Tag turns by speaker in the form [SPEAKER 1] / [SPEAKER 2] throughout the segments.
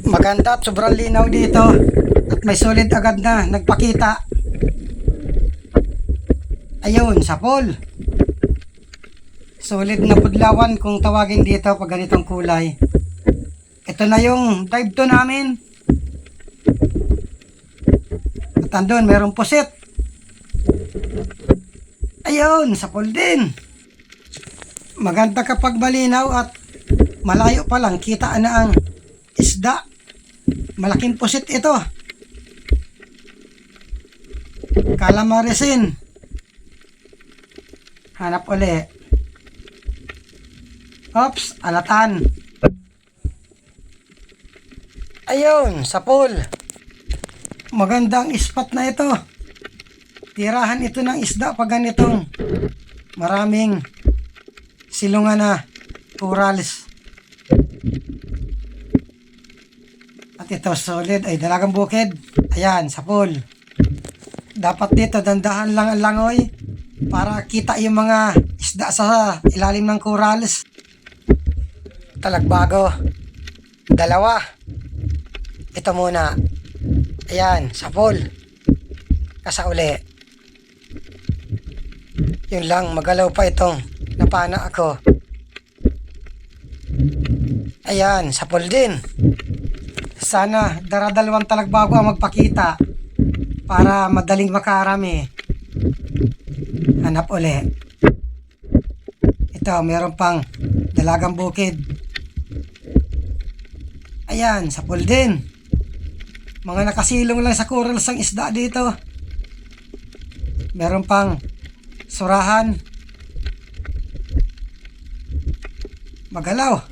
[SPEAKER 1] Maganda at sobrang linaw dito. At may solid agad na nagpakita. Ayun, sapol. Solid na pudlawan kung tawagin dito pag ganitong kulay. Ito na yung dive to namin. At andun, merong pusit. Ayun, sapol din. Maganda kapag malinaw at malayo pa lang kita na ang isda. Malaking pusit ito. Calamarisin. Hanap uli. Oops, alatan. Ayun, sapol. Magandang spot na ito. Tirahan ito ng isda pag ganitong maraming silungan na corals. At ito solid ay dalagang bukid. Ayan, sapol. Dapat dito dandahan lang ang langoy para kita yung mga isda sa ilalim ng corals. Talagbago. Dalawa. Ito muna. Ayan, sapol. Kasauli. Yun lang, magalaw pa itong napana ako. Ayan, sapol din. Sana daradalawang talagbago ang magpakita para madaling makarami. Hanap uli. Ito, meron pang dalagang bukid. Ayan, sapol din. Mga nakasilong lang sa corals ang isda dito. Meron pang surahan. Magalaw.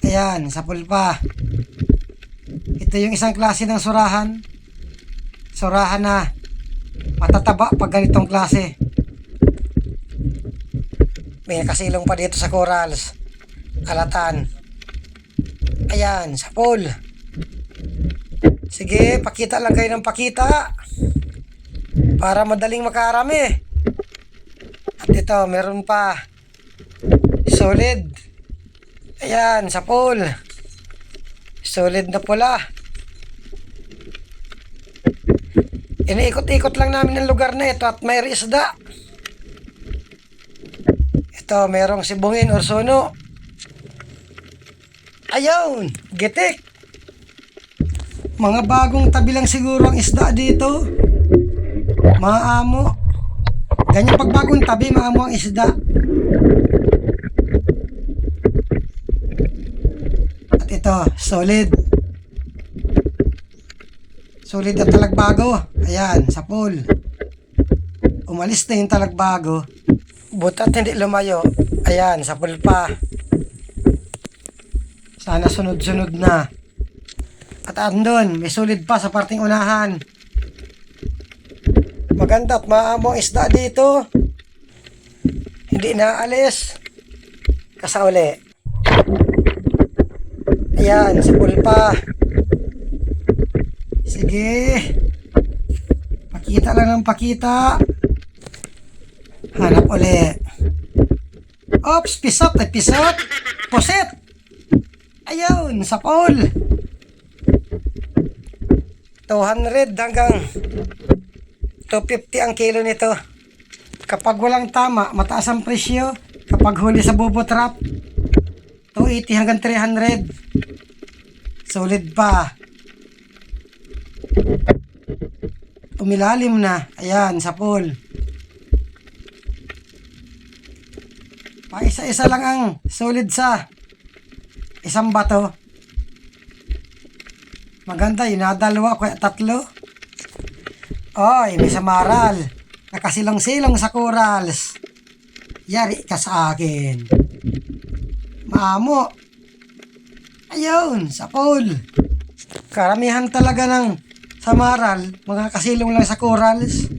[SPEAKER 1] Ayan, sapol pa. Ito yung isang klase ng surahan. Surahan na matataba pag ganitong klase. May nakasilong pa dito sa corals. Alatan. Ayan, sapol. Sige, pakita lang kayo ng pakita para madaling makarami. At ito, meron pa. Solid. Ayan, sapol. Solid na pula. Iniikot-ikot lang namin ang lugar na ito at may isda. Ito, merong sibungin or suno. Ayun, gitik. Mga bagong tabi lang siguro ang isda dito. Mga amo. Ganyan pag bagong tabi, mga amo ang isda. At ito, solid. Solid ang talagbago. Ayan, sapol. Umalis na yung talagbago. Butat hindi lumayo. Ayan, sapol pa. Sana sunod-sunod na. At andun, may solid pa sa parting unahan. Maganda at maamo ang isda dito. Hindi naalis. Kasauli. Ayan, sapol pa. Sige. Pakita lang ng pakita. Hanap uli. Oops, pisot ay pisot. Pusit. Ayun, sapol. 200 hanggang 250 ang kilo nito. Kapag walang tama, mataas ang presyo. Kapag huli sa bubo trap, 280 hanggang 300. Solid pa. Umilalim na. Ayan, sapol. Paisa-isa lang ang solid sa isang bato. Maganda, yun na dalawa, kaya tatlo. Oy, may samaral. Nakasilong-silong sa corals. Yari ka sa akin. Maamo. Ayun, sapol. Karamihan talaga ng samaral, mga kasilong lang sa corals.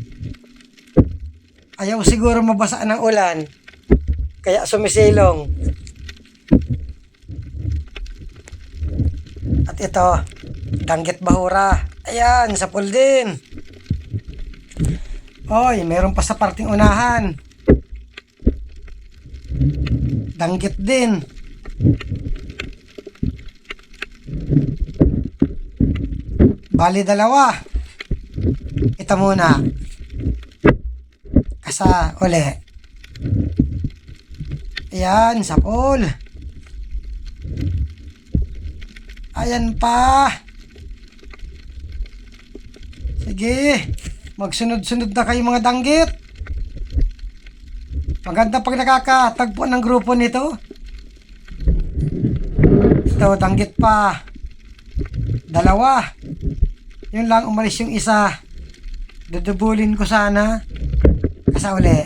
[SPEAKER 1] Ayaw siguro mabasa ng ulan. Kaya sumisilong. At ito, danggit bahura. Ayan, sapol din. Oy, meron pa sa parting unahan. Danggit din. Bali dalawa. Ito muna. Kasa uli. Ayan, sapol. Ayan pa. Sige. Magsunod-sunod na kayo mga danggit. Maganda pag nakakatagpo ng grupo nito. Ito, danggit pa. Dalawa. Yun lang, umalis yung isa. Dudubulin ko sana. Kasa uli.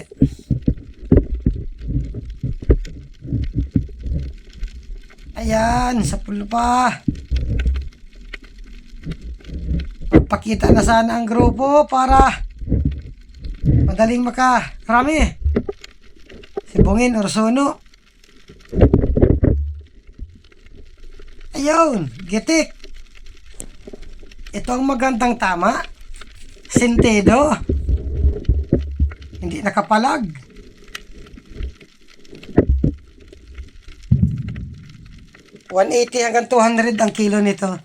[SPEAKER 1] Ayan, sapul pa. Magpakita na sana ang grupo para madaling makarami. Si Bungin Orsono. Ayun, gitik. Ito ang magandang tama. Sentido. Hindi nakapalag. $180 hanggang $200 ang kilo nito.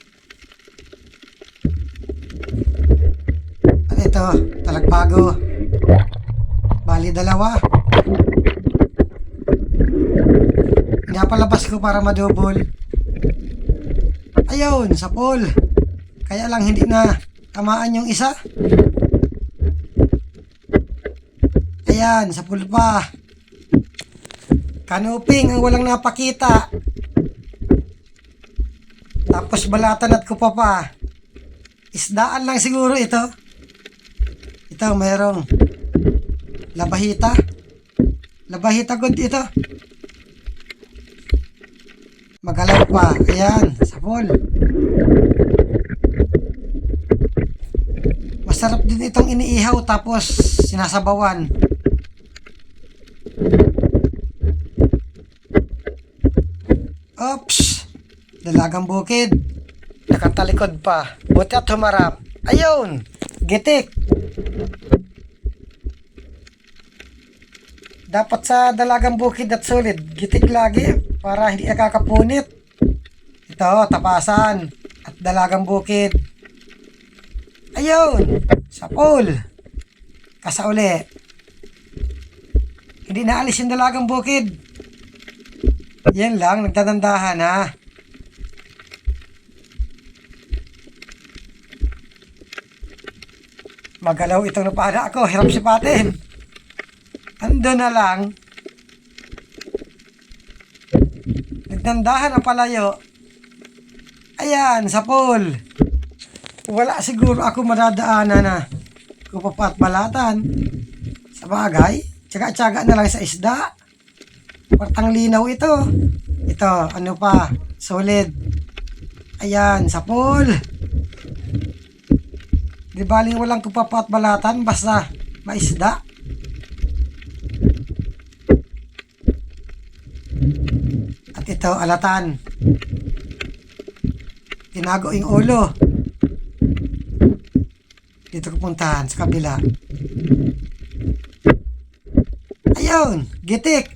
[SPEAKER 1] At ito, talagbago. Bali dalawa. Pinapalabas ko para madubol. Ayun, sapol. Kaya lang hindi na tamaan yung isa. Ayan, sapol pa. Kanuping ang walang napakita. Tapos balatan at kupa pa. Isdaan lang siguro ito. Ito, mayroong labahita. Labahita good ito. Magalaw pa. Ayan, sapol. Masarap din itong iniihaw tapos sinasabawan. Oops! Dalagang bukid. Nakatalikod pa. Buti at humarap. Ayun! Gitik! Dapat sa dalagang bukid at solid, gitik lagi para hindi nakakapunit. Ito, tapasan at dalagang bukid. Ayun! Sapol! Kasa uli. Hindi naalis yung dalagang bukid. Yan lang, nagtatandahan ha. Magalaw itong napada ako, hirap sipatin. Ando na lang. Nagtandahan ang palayo. Ayan, sapol. Wala siguro ako madadaanan na kupapat balatan. Sa bagay, tsaga-tsaga na lang sa isda. Partang linaw ito. Ito, ano pa, solid. Ayan, sapol. Di baling walang kupapat balatan, basta maisda. At ito, alatan. Tinago yung ulo. Dito ko puntahan sa kabila. Ayun, gitik.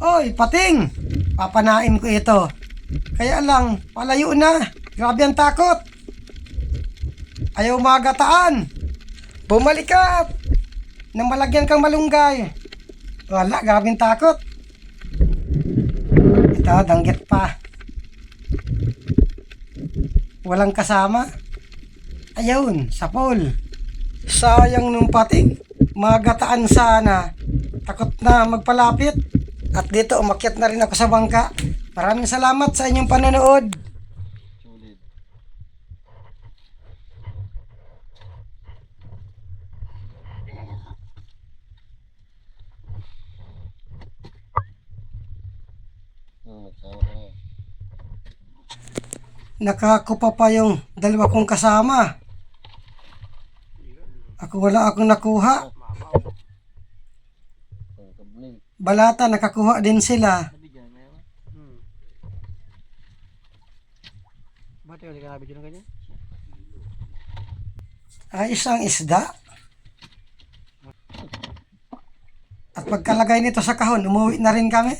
[SPEAKER 1] Oy, pating. Papanain ko ito. Kaya lang, palayo na. Grabe ang takot. Ayaw magataan. Bumalik ka. Nang malagyan kang malunggay. Wala, grabe ang takot. Ito, danggit pa. Walang kasama. Ayun, sapol. Sayang nung pating. Magataan sana. Takot na magpalapit. At dito, umakyat na rin ako sa bangka. Maraming salamat sa inyong panonood. Nakakupa pa yung dalawa kong kasama. Wala akong nakuha. Balata, nakakuha din sila. Ay, isang isda. At pagkalagay nito sa kahon, umuwi na rin kami.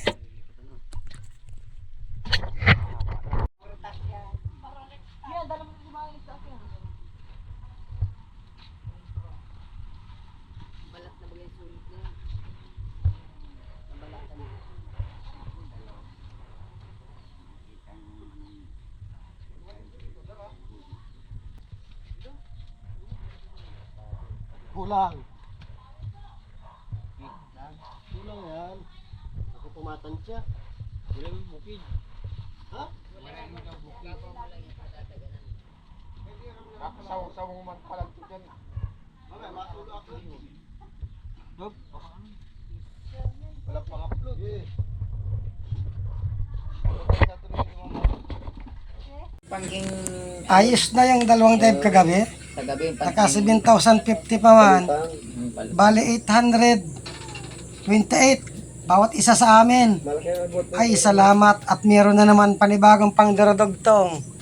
[SPEAKER 2] Kulang. Kulang yan. Ako tumatansya. Wala yung bukid. Ha? Wala yung bukid. Kakasaw-saw mo man pala ito dyan. Mamaya, masulo ako. Dog? Wala pang upload.
[SPEAKER 3] Pangking
[SPEAKER 1] Ayos na yung dalawang dive kagabi.
[SPEAKER 3] sa gabi,
[SPEAKER 1] Naka 7,050 pa man. Bali 828 bawat isa sa amin.
[SPEAKER 2] Malaki ang abot.
[SPEAKER 1] Ay salamat at meron na naman panibagong pangdaradugtong.